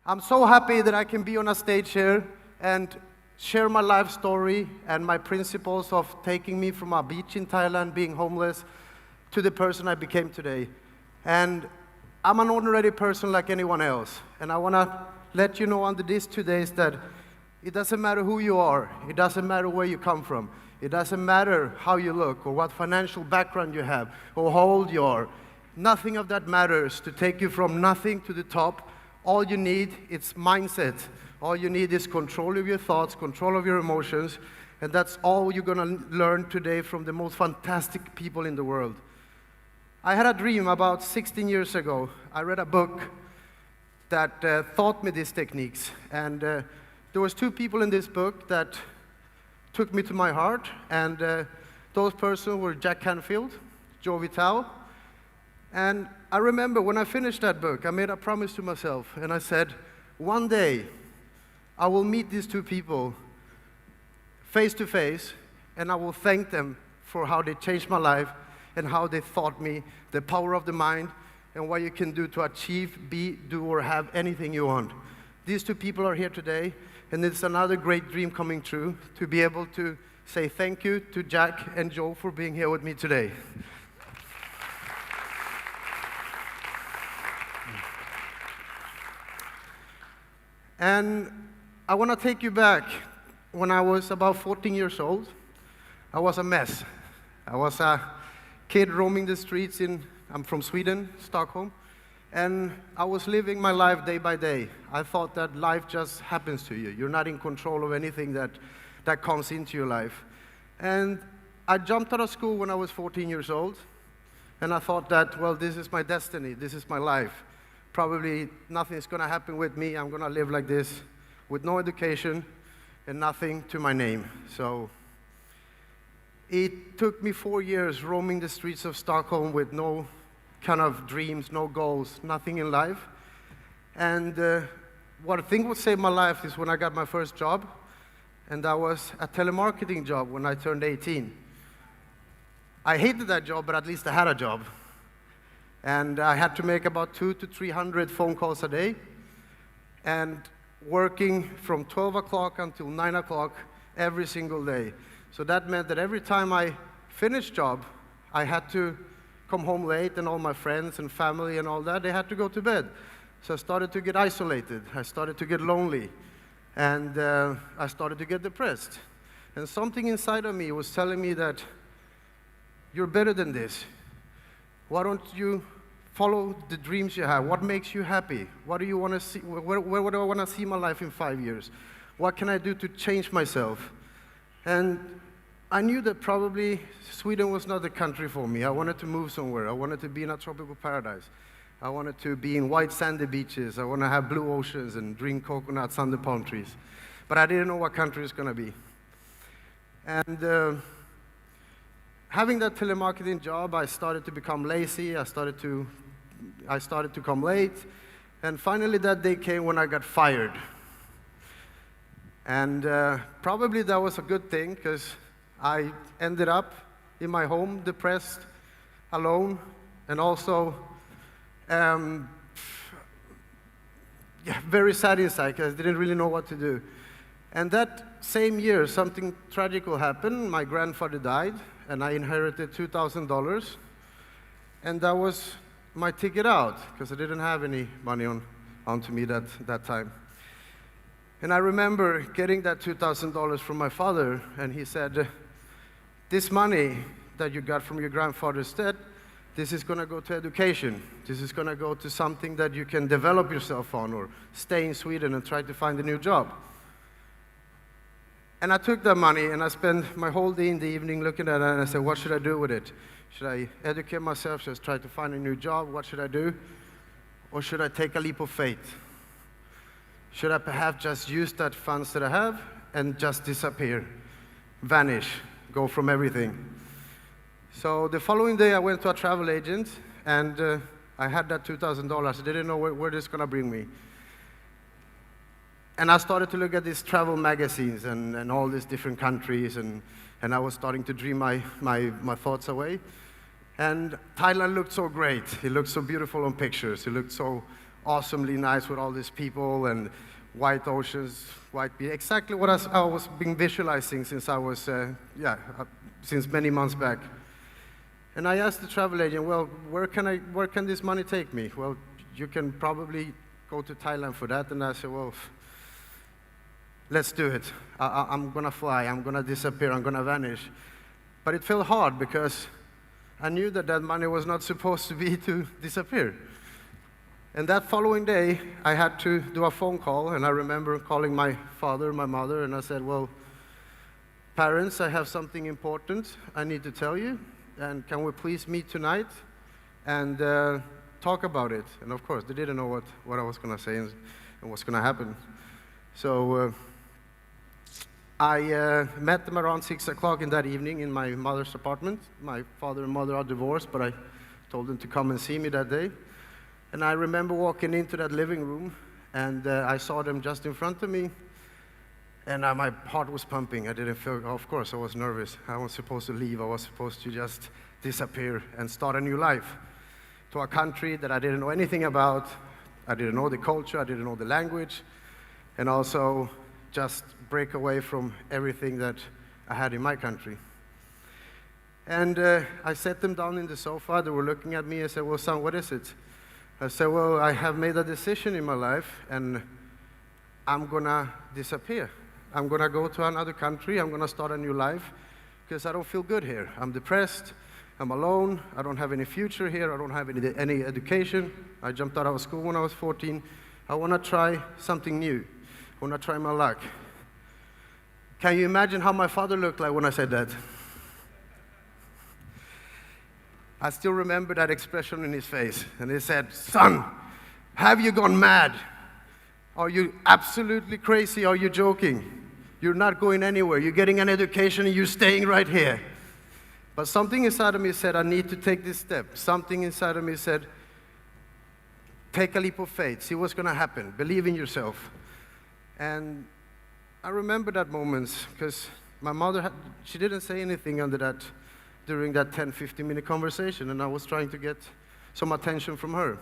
I'm so happy that I can be on a stage here and share my life story and my principles of taking me from a beach in Thailand, being homeless, to the person I became today. And I'm an ordinary person like anyone else. And I want to let you know under these 2 days that it doesn't matter who you are. It doesn't matter where you come from. It doesn't matter how you look or what financial background you have or how old you are. Nothing of that matters to take you from nothing to the top. All you need is mindset. All you need is control of your thoughts, control of your emotions, and that's all you're going to learn today from the most fantastic people in the world. I had a dream about 16 years ago. I read a book that taught me these techniques, and there was 2 people in this book that took me to my heart, and those persons were Jack Canfield, Joe Vitale. And I remember when I finished that book, I made a promise to myself, and I said, one day, I will meet these 2 people face to face, and I will thank them for how they changed my life and how they taught me the power of the mind and what you can do to achieve, be, do, or have anything you want. These 2 people are here today, and it's another great dream coming true to be able to say thank you to Jack and Joe for being here with me today. And I want to take you back. When I was about 14 years old, I was a mess. I was a kid roaming the streets I'm from Sweden, Stockholm, and I was living my life day by day. I thought that life just happens to you. You're not in control of anything that comes into your life. And I jumped out of school when I was 14 years old, and I thought that, well, this is my destiny, this is my life. Probably nothing's going to happen with me. I'm going to live like this with no education and nothing to my name. So it took me 4 years roaming the streets of Stockholm with no kind of dreams, no goals, nothing in life. And what I think would save my life is when I got my first job, and that was a telemarketing job when I turned 18. I hated that job, but at least I had a job. And I had to make about 200 to 300 phone calls a day, and working from 12 o'clock until 9 o'clock every single day. So that meant that every time I finished job, I had to come home late, and all my friends and family and all that, they had to go to bed. So I started to get isolated. I started to get lonely, and I started to get depressed. And something inside of me was telling me that you're better than this. Why don't you follow the dreams you have? What makes you happy? What do you want to see? Where do I want to see my life in 5 years? What can I do to change myself? And I knew that probably Sweden was not the country for me. I wanted to move somewhere. I wanted to be in a tropical paradise. I wanted to be in white sandy beaches. I want to have blue oceans and drink coconuts under palm trees. But I didn't know what country it's going to be. And having that telemarketing job, I started to become lazy. I started to come late. And finally that day came when I got fired. And probably that was a good thing, because I ended up in my home, depressed, alone, and also very sad inside, because I didn't really know what to do. And that same year, something tragic will happen. My grandfather died, and I inherited $2,000. And that was my ticket out, because I didn't have any money onto me that time. And I remember getting that $2,000 from my father, and he said, this money that you got from your grandfather's death, this is going to go to education. This is going to go to something that you can develop yourself on, or stay in Sweden and try to find a new job. And I took that money, and I spent my whole day in the evening looking at it, and I said, what should I do with it? Should I educate myself? Should I try to find a new job? What should I do? Or should I take a leap of faith? Should I perhaps just use that funds that I have and just disappear, vanish, go from everything? So the following day, I went to a travel agent, and I had that $2,000. I didn't know where this is going to bring me. And I started to look at these travel magazines and all these different countries, and I was starting to dream my thoughts away. And Thailand looked so great. It looked so beautiful on pictures. It looked so awesomely nice with all these people and white oceans, white beach. Exactly what I was been visualizing since I was, since many months back. And I asked the travel agent, well, where can this money take me? Well, you can probably go to Thailand for that. And I said, well, let's do it. I'm gonna fly, I'm gonna disappear, I'm gonna vanish. But it felt hard because I knew that that money was not supposed to be to disappear. And that following day, I had to do a phone call, and I remember calling my father, my mother, and I said, well, parents, I have something important I need to tell you, and can we please meet tonight and talk about it? And of course, they didn't know what I was gonna say and what's gonna happen. So I met them around 6 o'clock in that evening in my mother's apartment. My father and mother are divorced, but I told them to come and see me that day. And I remember walking into that living room, and I saw them just in front of me, and my heart was pumping. I didn't feel, of course, I was nervous. I was supposed to leave. I was supposed to just disappear and start a new life to a country that I didn't know anything about. I didn't know the culture. I didn't know the language. And also just break away from everything that I had in my country. And I sat them down in the sofa. They were looking at me and said, well, son, what is it? I said, well, I have made a decision in my life, and I'm going to disappear. I'm going to go to another country. I'm going to start a new life because I don't feel good here. I'm depressed. I'm alone. I don't have any future here. I don't have any education. I jumped out of school when I was 14. I want to try something new. I want to try my luck. Can you imagine how my father looked like when I said that? I still remember that expression in his face. And he said, son, have you gone mad? Are you absolutely crazy? Are you joking? You're not going anywhere. You're getting an education and you're staying right here. But something inside of me said, I need to take this step. Something inside of me said, take a leap of faith. See what's going to happen. Believe in yourself. And I remember that moment because my mother, she didn't say anything under that during that 10, 15-minute conversation, and I was trying to get some attention from her.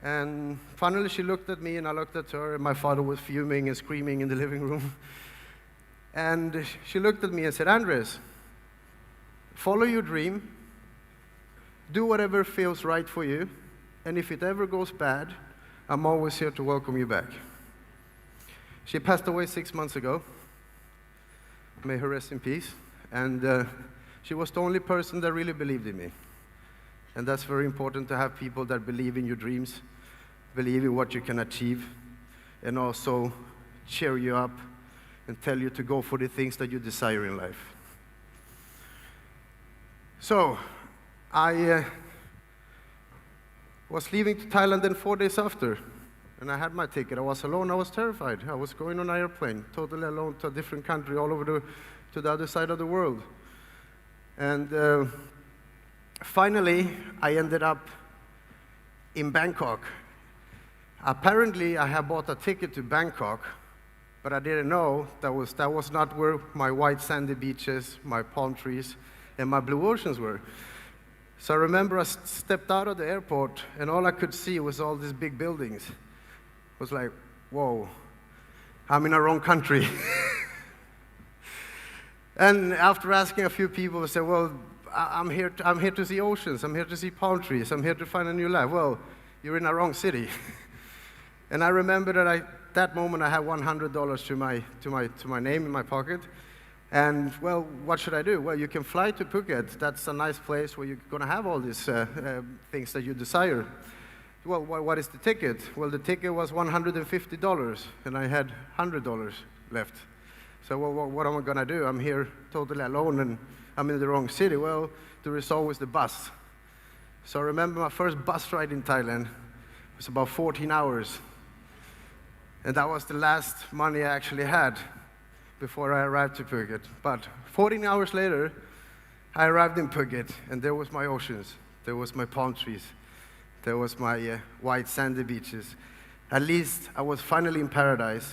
And finally she looked at me and I looked at her, and my father was fuming and screaming in the living room. And she looked at me and said, Andres, follow your dream, do whatever feels right for you, and if it ever goes bad, I'm always here to welcome you back. She passed away 6 months ago. May her rest in peace. And she was the only person that really believed in me. And that's very important to have people that believe in your dreams, believe in what you can achieve, and also cheer you up and tell you to go for the things that you desire in life. So, I was leaving to Thailand then 4 days after, and I had my ticket. I was alone, I was terrified. I was going on an airplane, totally alone to a different country, all over to the other side of the world. And finally, I ended up in Bangkok. Apparently, I had bought a ticket to Bangkok, but I didn't know that was not where my white sandy beaches, my palm trees, and my blue oceans were. So I remember I stepped out of the airport, and all I could see was all these big buildings. It was like, whoa, I'm in the wrong country. And after asking a few people, I said, well, I'm here to see oceans, I'm here to see palm trees, I'm here to find a new life. Well, you're in the wrong city. And I remember that that moment I had $100 to my name in my pocket. And, well, what should I do? Well, you can fly to Phuket. That's a nice place where you're going to have all these things that you desire. Well, what is the ticket? Well, the ticket was $150, and I had $100 left. So, well, what am I going to do? I'm here totally alone, and I'm in the wrong city. Well, there is always the bus. So I remember my first bus ride in Thailand. It was about 14 hours. And that was the last money I actually had before I arrived to Phuket. But 14 hours later, I arrived in Phuket, and there was my oceans. There was my palm trees. There was my white sandy beaches. At least I was finally in paradise.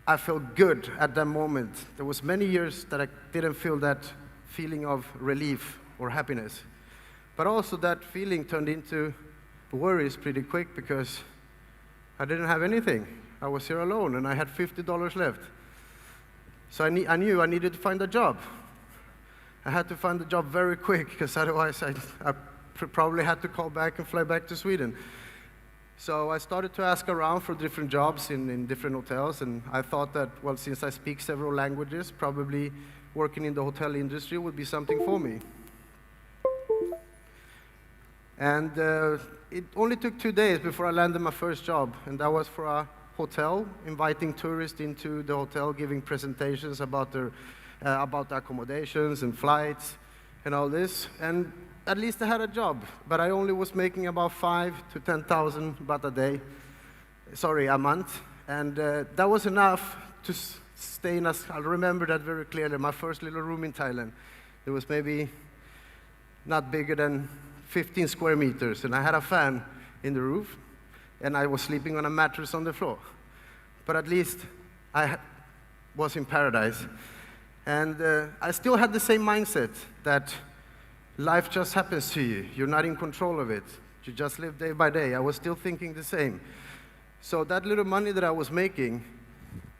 I felt good at that moment. There was many years that I didn't feel that feeling of relief or happiness. But also that feeling turned into worries pretty quick because I didn't have anything. I was here alone, and I had $50 left. So I knew I needed to find a job. I had to find a job very quick, because otherwise I probably had to call back and fly back to Sweden. So I started to ask around for different jobs in different hotels, and I thought that, well, since I speak several languages, probably working in the hotel industry would be something for me. And it only took 2 days before I landed my first job, and that was for a hotel, inviting tourists into the hotel, giving presentations about the accommodations and flights and all this. And at least I had a job, but I only was making about 5,000 to 10,000 baht a month. And that was enough to stay in I'll remember that very clearly, my first little room in Thailand. It was maybe not bigger than 15 square meters, and I had a fan in the roof, and I was sleeping on a mattress on the floor. But at least I was in paradise. And I still had the same mindset that life just happens to you. You're not in control of it. You just live day by day. I was still thinking the same. So that little money that I was making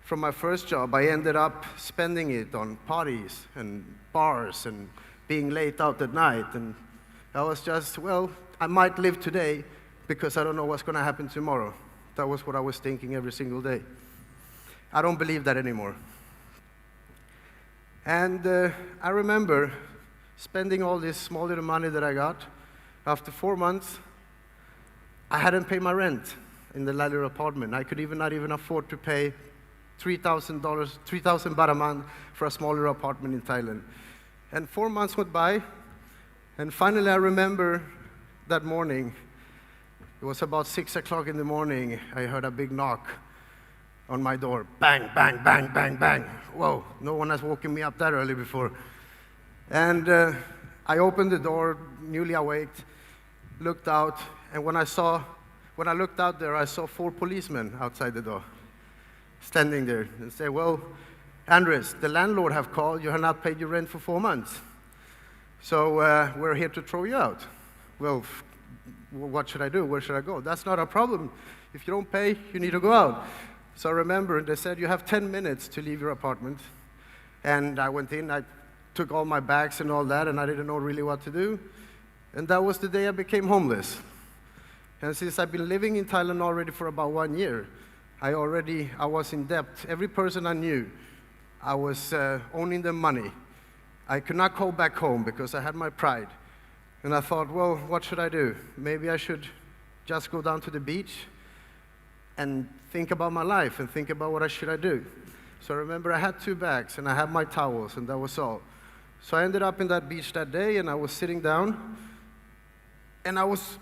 from my first job, I ended up spending it on parties and bars and being late out at night. And I was just, well, I might live today because I don't know what's going to happen tomorrow. That was what I was thinking every single day. I don't believe that anymore. And I remember spending all this small little money that I got. After 4 months, I hadn't paid my rent in the little apartment. I could not even afford to pay $3,000, 3,000 baht a month for a smaller apartment in Thailand. And 4 months went by, and finally I remember that morning, it was about 6 o'clock in the morning, I heard a big knock on my door. Bang, bang, bang, bang, bang. Whoa, no one has woken me up that early before. And I opened the door, newly awake, looked out, and when I looked out there, I saw 4 policemen outside the door, standing there, and say, well, Andres, the landlord have called, you have not paid your rent for 4 months. So we're here to throw you out. Well, what should I do? Where should I go? That's not a problem. If you don't pay, you need to go out. So I remember they said, you have 10 minutes to leave your apartment. And I went in, I took all my bags and all that, and I didn't know really what to do. And that was the day I became homeless. And since I've been living in Thailand already for about 1 year, I was in debt. Every person I knew, I was owning them money. I could not go back home because I had my pride. And I thought, well, what should I do? Maybe I should just go down to the beach and think about my life and think about what I should do. So I remember I had 2 bags and I had my towels, and that was all. So I ended up in that beach that day, and I was sitting down, and I was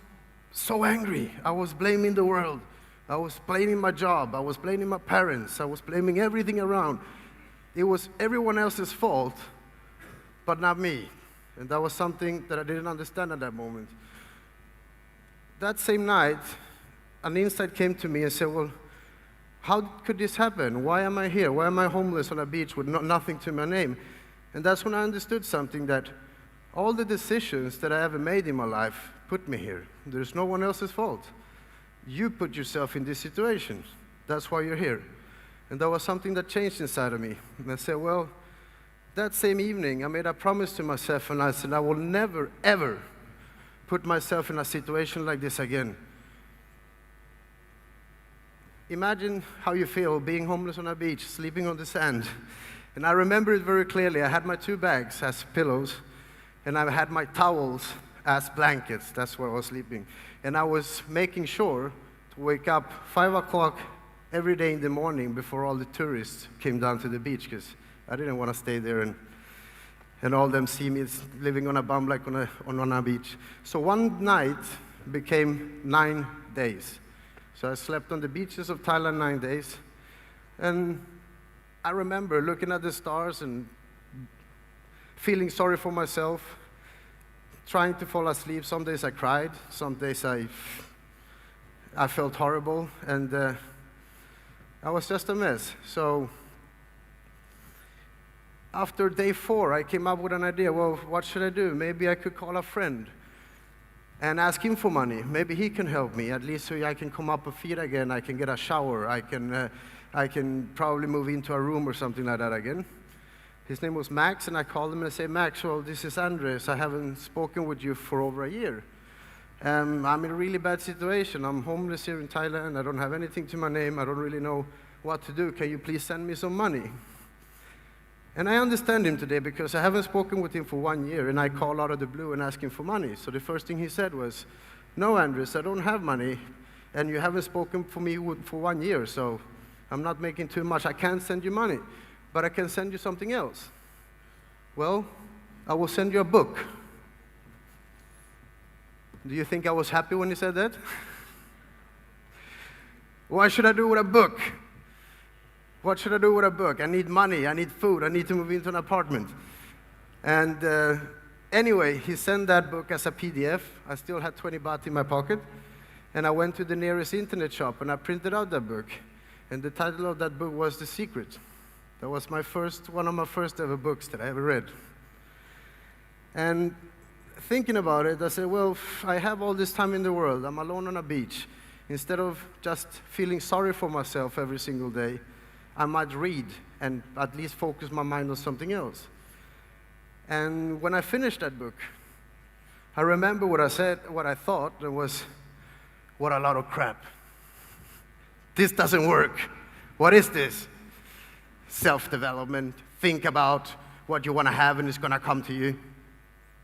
so angry. I was blaming the world. I was blaming my job. I was blaming my parents. I was blaming everything around. It was everyone else's fault, but not me. And that was something that I didn't understand at that moment. That same night, an insight came to me and said, well, how could this happen? Why am I here? Why am I homeless on a beach with nothing to my name? And that's when I understood something, that all the decisions that I ever made in my life put me here. There's no one else's fault. You put yourself in this situation. That's why you're here. And that was something that changed inside of me. And I said, well, that same evening, I made a promise to myself, and I said, I will never, ever put myself in a situation like this again. Imagine how you feel being homeless on a beach, sleeping on the sand. And I remember it very clearly. I had my 2 bags as pillows, and I had my towels as blankets. That's where I was sleeping. And I was making sure to wake up 5 o'clock every day in the morning before all the tourists came down to the beach, because I didn't want to stay there and all them see me living on a bum like on a beach. So one night became 9 days. So I slept on the beaches of Thailand 9 days. And I remember looking at the stars and feeling sorry for myself, trying to fall asleep. Some days I cried, some days I felt horrible, and I was just a mess. So after day 4, I came up with an idea. Well, what should I do? Maybe I could call a friend. and ask him for money. Maybe he can help me, at least so I can come up with feet again, I can get a shower, I can probably move into a room or something like that again. His name was Max, and I called him and I said, Max, well, this is Andres. I haven't spoken with you for over a year. I'm in a really bad situation. I'm homeless here in Thailand. I don't have anything to my name. I don't really know what to do. Can you please send me some money? And I understand him today because I haven't spoken with him for 1 year, and I call out of the blue and ask him for money. So the first thing he said was, no, Andres, I don't have money, and you haven't spoken for me for 1 year, so I'm not making too much. I can't send you money, but I can send you something else. Well, I will send you a book. Do you think I was happy when he said that? What should I do with a book? What should I do with a book? I need money, I need food, I need to move into an apartment. And anyway, he sent that book as a PDF. I still had 20 baht in my pocket. And I went to the nearest internet shop and I printed out that book. And the title of that book was The Secret. That was one of my first ever books that I ever read. And thinking about it, I said, well, I have all this time in the world. I'm alone on a beach. Instead of just feeling sorry for myself every single day, I might read and at least focus my mind on something else. And when I finished that book, I remember what I said, what I thought, and was, what a lot of crap. This doesn't work. What is this? Self-development. Think about what you want to have and it's going to come to you.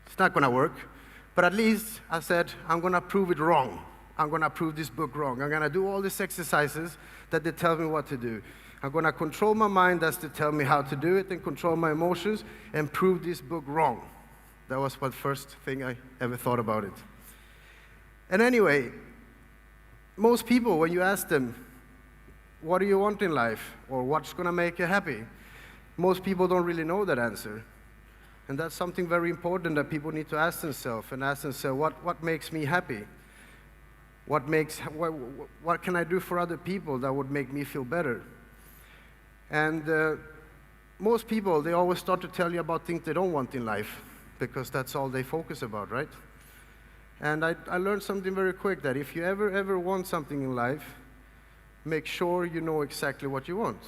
It's not going to work. But at least I said, I'm going to prove it wrong. I'm going to prove this book wrong. I'm going to do all these exercises that they tell me what to do. I'm going to control my mind as they tell me how to do it and control my emotions and prove this book wrong. That was the first thing I ever thought about it. And anyway, most people, when you ask them, what do you want in life? Or what's going to make you happy? Most people don't really know that answer. And that's something very important that people need to ask themselves and ask themselves, what makes me happy? What can I do for other people that would make me feel better? And most people, they always start to tell you about things they don't want in life because that's all they focus about, right? And I learned something very quick, that if you ever want something in life, make sure you know exactly what you want.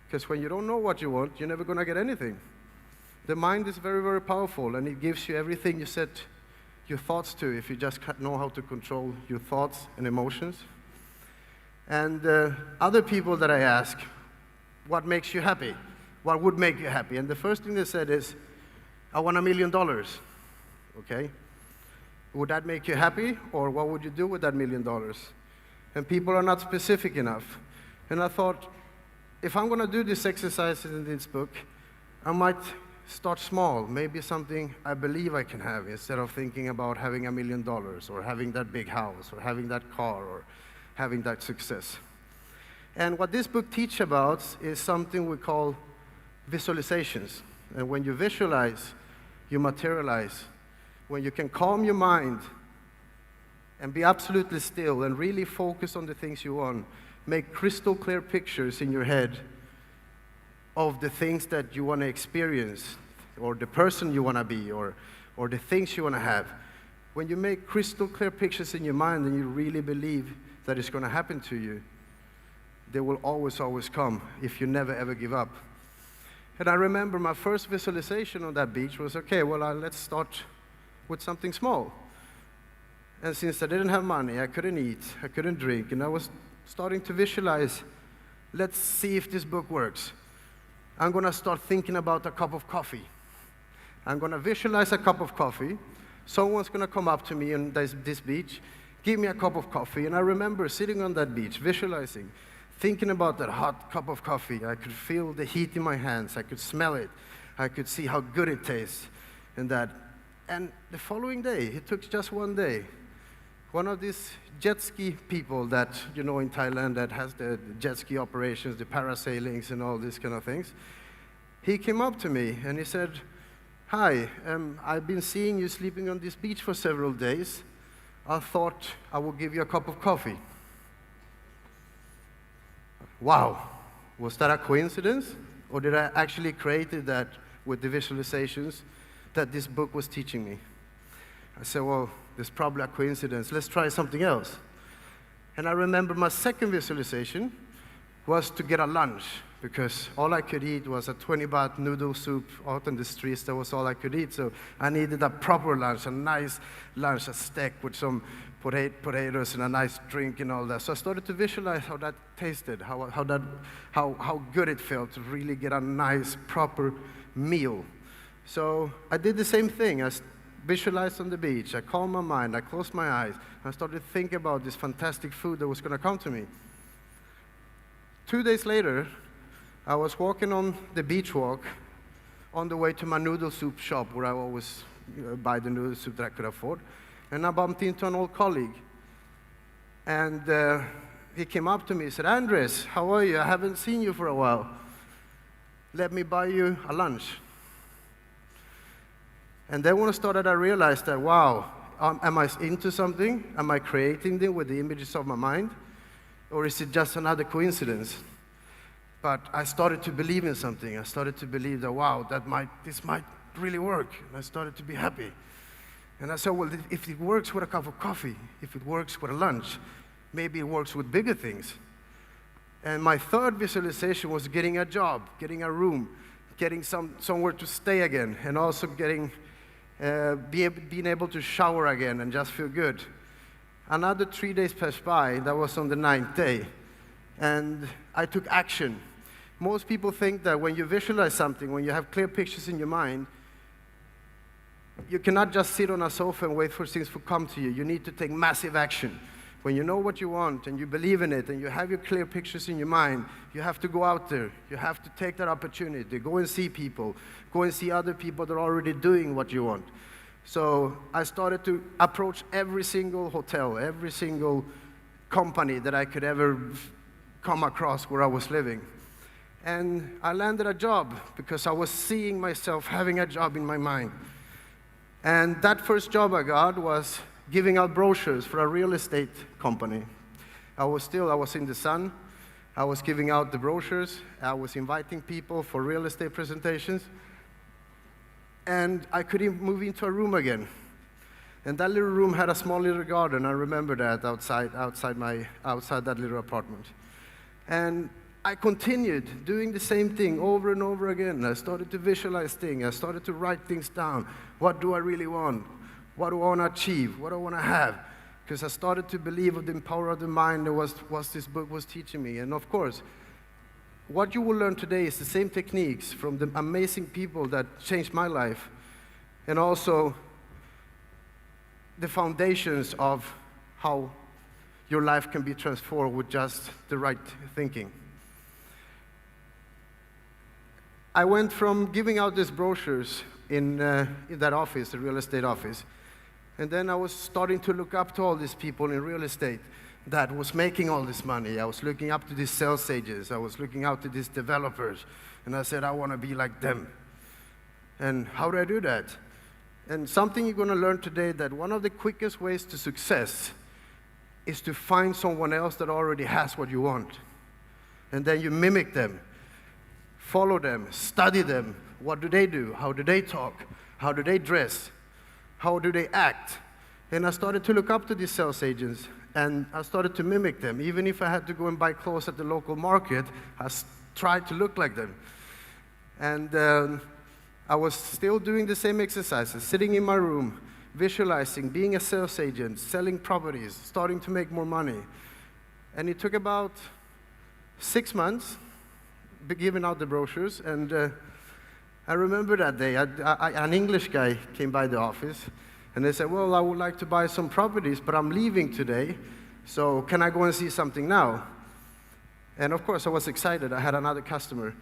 Because when you don't know what you want, you're never going to get anything. The mind is very, very powerful, and it gives you everything you set your thoughts to if you just know how to control your thoughts and emotions. And other people that I ask, what makes you happy? What would make you happy? And the first thing they said is, I want $1 million. Okay? Would that make you happy? Or what would you do with that $1 million? And people are not specific enough. And I thought, if I'm going to do these exercises in this book, I might start small, maybe something I believe I can have, instead of thinking about having $1 million or having that big house or having that car or having that success. And what this book teaches about is something we call visualizations. And when you visualize, you materialize. When you can calm your mind and be absolutely still and really focus on the things you want, make crystal clear pictures in your head of the things that you want to experience, or the person you want to be, or the things you want to have. When you make crystal clear pictures in your mind and you really believe that it's going to happen to you, they will always, always come if you never, ever give up. And I remember my first visualization on that beach was, okay, well, let's start with something small. And since I didn't have money, I couldn't eat, I couldn't drink, and I was starting to visualize, let's see if this book works. I'm going to start thinking about a cup of coffee. I'm going to visualize a cup of coffee. Someone's going to come up to me on this beach, give me a cup of coffee. And I remember sitting on that beach, visualizing, thinking about that hot cup of coffee. I could feel the heat in my hands. I could smell it. I could see how good it tastes. And the following day, it took just one day, one of these jet ski people that, you know, in Thailand that has the jet ski operations, the parasailings and all these kind of things, he came up to me and he said, hi, I've been seeing you sleeping on this beach for several days. I thought I would give you a cup of coffee. Wow, was that a coincidence? Or did I actually create that with the visualizations that this book was teaching me? I said, well, there's probably a coincidence. Let's try something else. And I remember my second visualization was to get a lunch, because all I could eat was a 20-baht noodle soup out in the streets. That was all I could eat. So I needed a proper lunch, a nice lunch, a steak with some potatoes and a nice drink and all that. So I started to visualize how that tasted, how good it felt to really get a nice, proper meal. So I did the same thing. I visualized on the beach. I calmed my mind. I closed my eyes. I started to think about this fantastic food that was going to come to me. 2 days later, I was walking on the beach walk on the way to my noodle soup shop where I always buy the noodle soup that I could afford. And I bumped into an old colleague. And he came up to me and said, "Andres, how are you? I haven't seen you for a while. Let me buy you a lunch." And then when I started, I realized that, wow, am I into something? Am I creating them with the images of my mind? Or is it just another coincidence? But I started to believe in something. I started to believe that, wow, this might really work. And I started to be happy. And I said, well, if it works with a cup of coffee, if it works with a lunch, maybe it works with bigger things. And my third visualization was getting a job, getting a room, getting somewhere to stay again, and also being able to shower again and just feel good. Another 3 days passed by. That was on the 9th day. And I took action. Most people think that when you visualize something, when you have clear pictures in your mind, you cannot just sit on a sofa and wait for things to come to you. You need to take massive action. When you know what you want and you believe in it and you have your clear pictures in your mind, you have to go out there. You have to take that opportunity. Go and see people. Go and see other people that are already doing what you want. So I started to approach every single hotel, every single company that I could ever come across where I was living. And I landed a job because I was seeing myself having a job in my mind. And that first job I got was giving out brochures for a real estate company. I was in the sun. I was giving out the brochures. I was inviting people for real estate presentations. And I couldn't move into a room again. And that little room had a small little garden. I remember that outside that little apartment. And I continued doing the same thing over and over again. I started to visualize things. I started to write things down. What do I really want? What do I want to achieve? What do I want to have? Because I started to believe in the power of the mind that was this book was teaching me. And of course, what you will learn today is the same techniques from the amazing people that changed my life, and also the foundations of how your life can be transformed with just the right thinking. I went from giving out these brochures in that office, the real estate office, and then I was starting to look up to all these people in real estate that was making all this money. I was looking up to these sales agents. I was looking out to these developers. And I said, I want to be like them. And how do I do that? And something you're going to learn today, that one of the quickest ways to success is to find someone else that already has what you want. And then you mimic them, follow them, study them. What do they do? How do they talk? How do they dress? How do they act? And I started to look up to these sales agents. And I started to mimic them. Even if I had to go and buy clothes at the local market, I tried to look like them. And I was still doing the same exercises, sitting in my room, visualizing, being a sales agent, selling properties, starting to make more money. And it took about 6 months giving out the brochures. And I remember that day, an English guy came by the office. And they said, well, I would like to buy some properties, but I'm leaving today, so can I go and see something now? And of course, I was excited. I had another customer.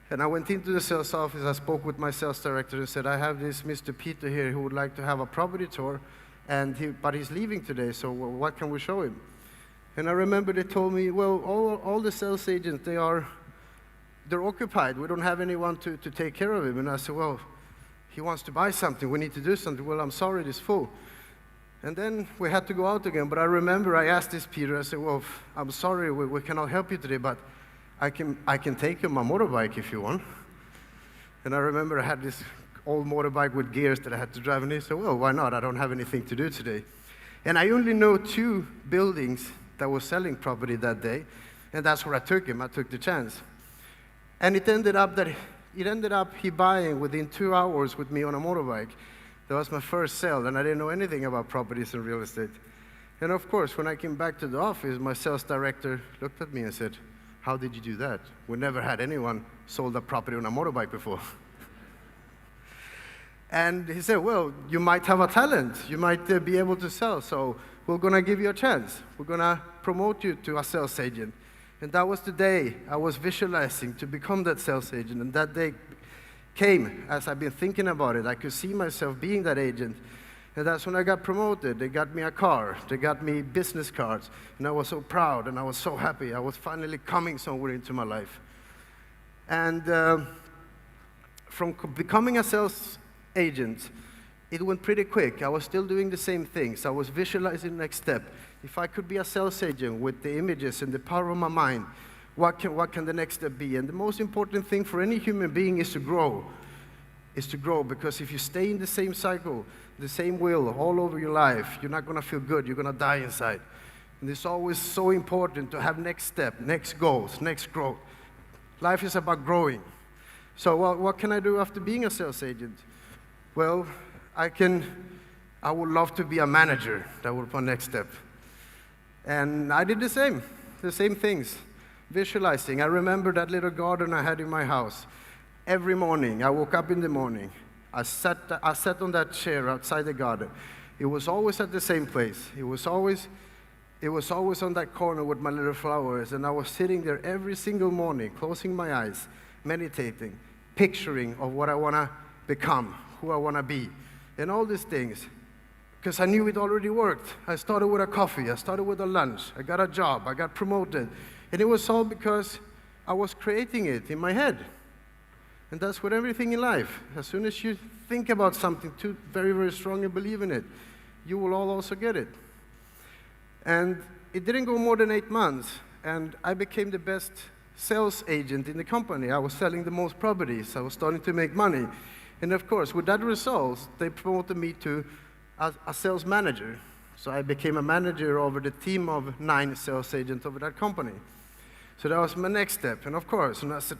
And I went into the sales office. I spoke with my sales director and said, I have this Mr. Peter here who would like to have a property tour, but he's leaving today, so what can we show him? And I remember they told me, well, all the sales agents, they're occupied. We don't have anyone to take care of him. And I said, well, he wants to buy something. We need to do something. Well, I'm sorry, it's full. And then we had to go out again. But I remember I asked this Peter, I said, well, I'm sorry, we cannot help you today, but I can take you my motorbike if you want. And I remember I had this old motorbike with gears that I had to drive, and he said, well, why not? I don't have anything to do today. And I only know 2 buildings that were selling property that day, and that's where I took him. I took the chance. And it ended up he buying within 2 hours with me on a motorbike. That was my first sale, and I didn't know anything about properties and real estate. And of course, when I came back to the office, my sales director looked at me and said, "How did you do that? We never had anyone sold a property on a motorbike before." And he said, "Well, you might have a talent. You might be able to sell, so we're going to give you a chance. We're going to promote you to a sales agent." And that was the day I was visualizing to become that sales agent. And that day came as I've been thinking about it. I could see myself being that agent. And that's when I got promoted. They got me a car. They got me business cards. And I was so proud and I was so happy. I was finally coming somewhere into my life. And from becoming a sales agent, it went pretty quick. I was still doing the same things. I was visualizing the next step. If I could be a sales agent with the images and the power of my mind, what can the next step be? And the most important thing for any human being is to grow. Because if you stay in the same cycle, the same wheel all over your life, you're not going to feel good. You're going to die inside. And it's always so important to have next step, next goals, next growth. Life is about growing. So what can I do after being a sales agent? Well, I would love to be a manager. That would be my next step. And I did the same things, visualizing. I remember that little garden I had in my house. Every morning, I woke up in the morning. I sat on that chair outside the garden. It was always at the same place. It was always on that corner with my little flowers. And I was sitting there every single morning, closing my eyes, meditating, picturing of what I want to become, who I want to be, and all these things. Because I knew it already worked. I started with a coffee. I started with a lunch. I got a job. I got promoted. And it was all because I was creating it in my head. And that's with everything in life. As soon as you think about something too very, very strong and believe in it, you will all also get it. And it didn't go more than 8 months, and I became the best sales agent in the company. I was selling the most properties. I was starting to make money. And of course, with that result, they promoted me to a sales manager. So I became a manager over the team of 9 sales agents over that company. So that was my next step. And of course, and I said,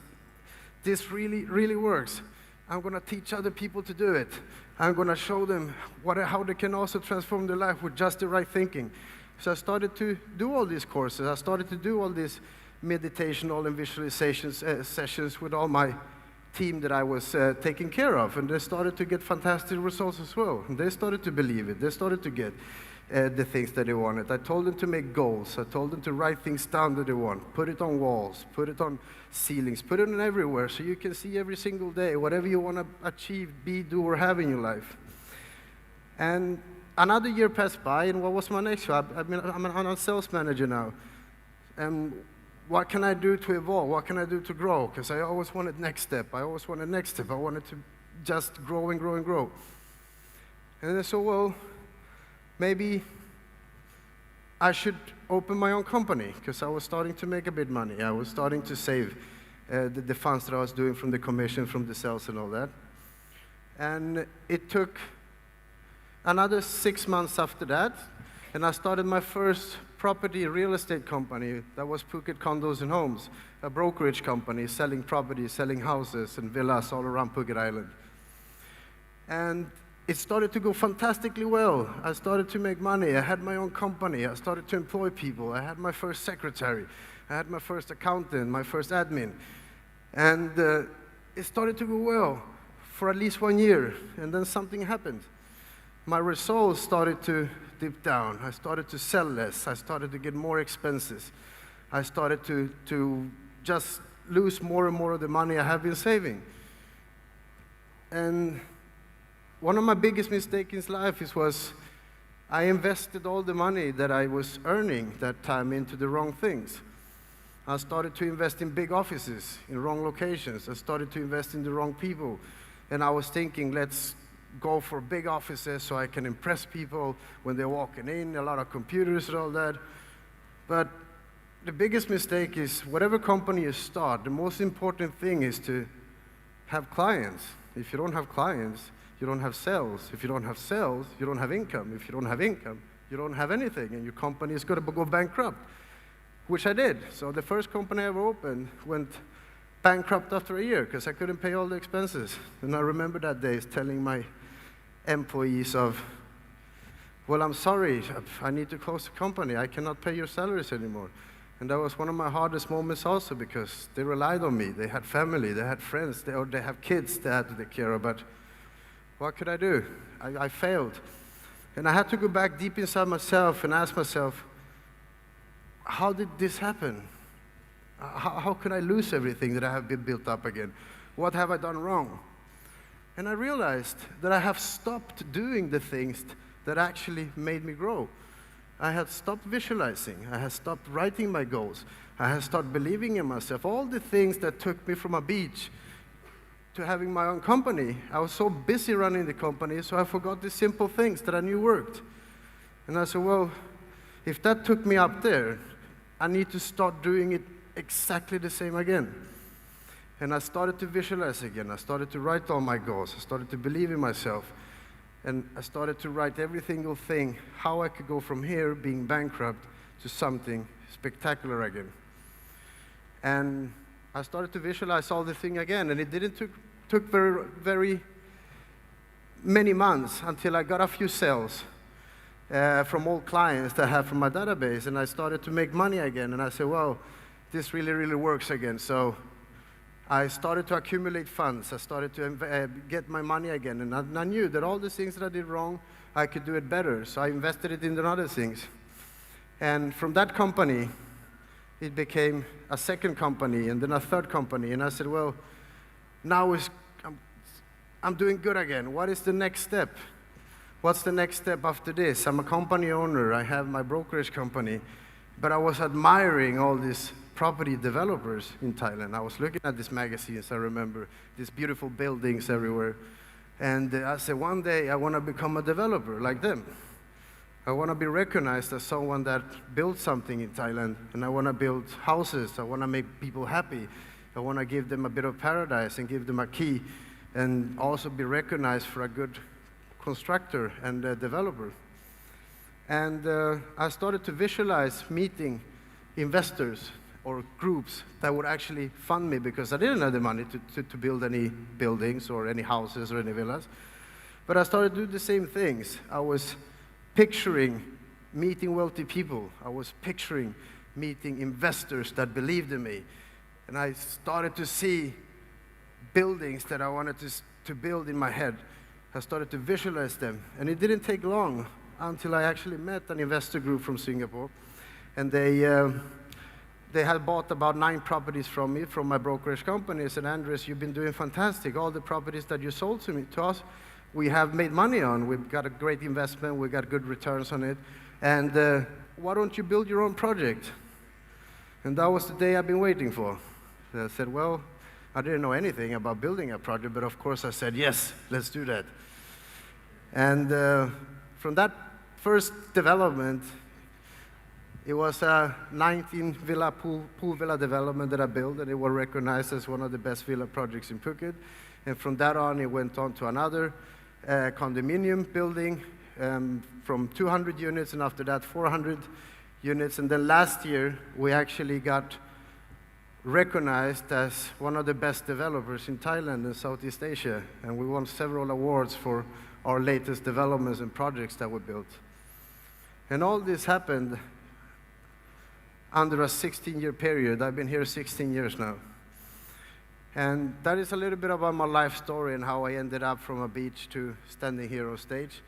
this really, really works. I'm going to teach other people to do it. I'm going to show them how they can also transform their life with just the right thinking. So I started to do all these courses. I started to do all these meditational and visualization sessions with all my team that I was taking care of. And they started to get fantastic results as well. And they started to believe it. They started to get the things that they wanted. I told them to make goals. I told them to write things down that they want. Put it on walls. Put it on ceilings. Put it on everywhere so you can see every single day whatever you want to achieve, be, do, or have in your life. And another year passed by, and what was my next job? I'm a sales manager now. And what can I do to evolve? What can I do to grow? Because I always wanted next step. I always wanted next step. I wanted to just grow and grow and grow. And I said, well, maybe I should open my own company, because I was starting to make a bit of money. I was starting to save the funds that I was doing from the commission, from the sales and all that. And it took another 6 months after that, and I started my first property real estate company. That was Phuket Condos and Homes, a brokerage company selling properties, selling houses and villas all around Phuket Island. And it started to go fantastically well. I started to make money. I had my own company. I started to employ people. I had my first secretary. I had my first accountant, my first admin. And it started to go well for at least 1 year. And then something happened. My results started to dip down. I started to sell less. I started to get more expenses. I started to just lose more and more of the money I have been saving. And one of my biggest mistakes in life was I invested all the money that I was earning that time into the wrong things. I started to invest in big offices, in wrong locations. I started to invest in the wrong people. And I was thinking, let's go for big offices so I can impress people when they're walking in, a lot of computers and all that. But the biggest mistake is whatever company you start, the most important thing is to have clients. If you don't have clients, you don't have sales. If you don't have sales, you don't have income. If you don't have income, you don't have anything, and your company is going to go bankrupt, which I did. So the first company I ever opened went bankrupt after a year because I couldn't pay all the expenses. And I remember that day telling my employees of, well, I'm sorry, I need to close the company. I cannot pay your salaries anymore. And that was one of my hardest moments also because they relied on me. They had family, they had friends, they have kids they had to take care of. But what could I do? I failed. And I had to go back deep inside myself and ask myself, how did this happen? How could I lose everything that I have been built up again? What have I done wrong? And I realized that I have stopped doing the things that actually made me grow. I had stopped visualizing. I had stopped writing my goals. I had stopped believing in myself. All the things that took me from a beach to having my own company. I was so busy running the company, so I forgot the simple things that I knew worked. And I said, well, if that took me up there, I need to start doing it exactly the same again. And I started to visualize again. I started to write all my goals. I started to believe in myself. And I started to write every single thing, how I could go from here, being bankrupt, to something spectacular again. And I started to visualize all the thing again. And it didn't took very many months until I got a few sales from old clients that I had from my database. And I started to make money again. And I said, well, this really works again. So I started to accumulate funds. I started to get my money again. And I knew that all the things that I did wrong, I could do it better. So I invested it in the other things. And from that company, it became a second company and then a third company. And I said, well, now I'm doing good again. What is the next step? What's the next step after this? I'm a company owner. I have my brokerage company. But I was admiring all these property developers in Thailand. I was looking at these magazines, I remember, these beautiful buildings everywhere. And I said, one day I want to become a developer like them. I want to be recognized as someone that built something in Thailand. And I want to build houses. I want to make people happy. I want to give them a bit of paradise and give them a key. And also be recognized for a good constructor and developer. And I started to visualize meeting investors or groups that would actually fund me because I didn't have the money to build any buildings or any houses or any villas. But I started to do the same things. I was picturing meeting wealthy people. I was picturing meeting investors that believed in me. And I started to see buildings that I wanted to build in my head. I started to visualize them. And it didn't take long until I actually met an investor group from Singapore. And they had bought about 9 properties from me, from my brokerage company. They said, Andres, you've been doing fantastic. All the properties that you sold to us, we have made money on. We've got a great investment. We got good returns on it. And why don't you build your own project? And that was the day I've been waiting for. I said, well, I didn't know anything about building a project, but of course I said, yes, let's do that. And from that first development, it was a 19-villa pool villa development that I built, and it was recognized as one of the best villa projects in Phuket. And from that on, it went on to another condominium building from 200 units, and after that, 400 units. And then last year, we actually got recognized as one of the best developers in Thailand and Southeast Asia. And we won several awards for our latest developments and projects that we built. And all this happened under a 16-year period. I've been here 16 years now. And that is a little bit about my life story and how I ended up from a beach to standing here on stage.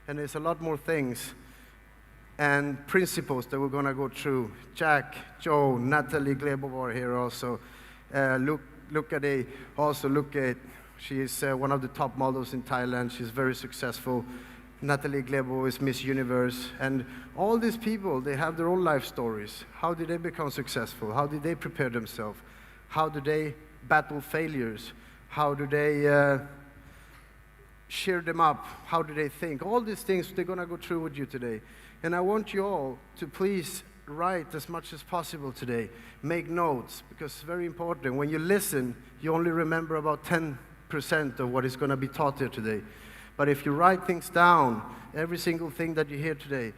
And there's a lot more things and principles that we're going to go through. Jack, Joe, Natalie Glebov are here also. Look at she is one of the top models in Thailand. She's very successful. Natalie Glebov is Miss Universe. And all these people, they have their own life stories. How did they become successful? How did they prepare themselves? How do they battle failures? How do they cheer them up? How do they think? All these things they're going to go through with you today. And I want you all to please write as much as possible today. Make notes, because it's very important. When you listen, you only remember about 10% of what is going to be taught here today. But if you write things down, every single thing that you hear today,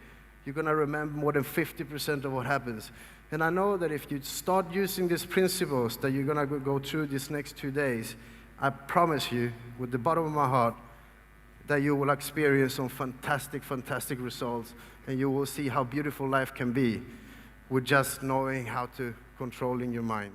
you're going to remember more than 50% of what happens. And I know that if you start using these principles that you're going to go through these next 2 days, I promise you, with the bottom of my heart, that you will experience some fantastic, fantastic results, and you will see how beautiful life can be with just knowing how to control in your mind.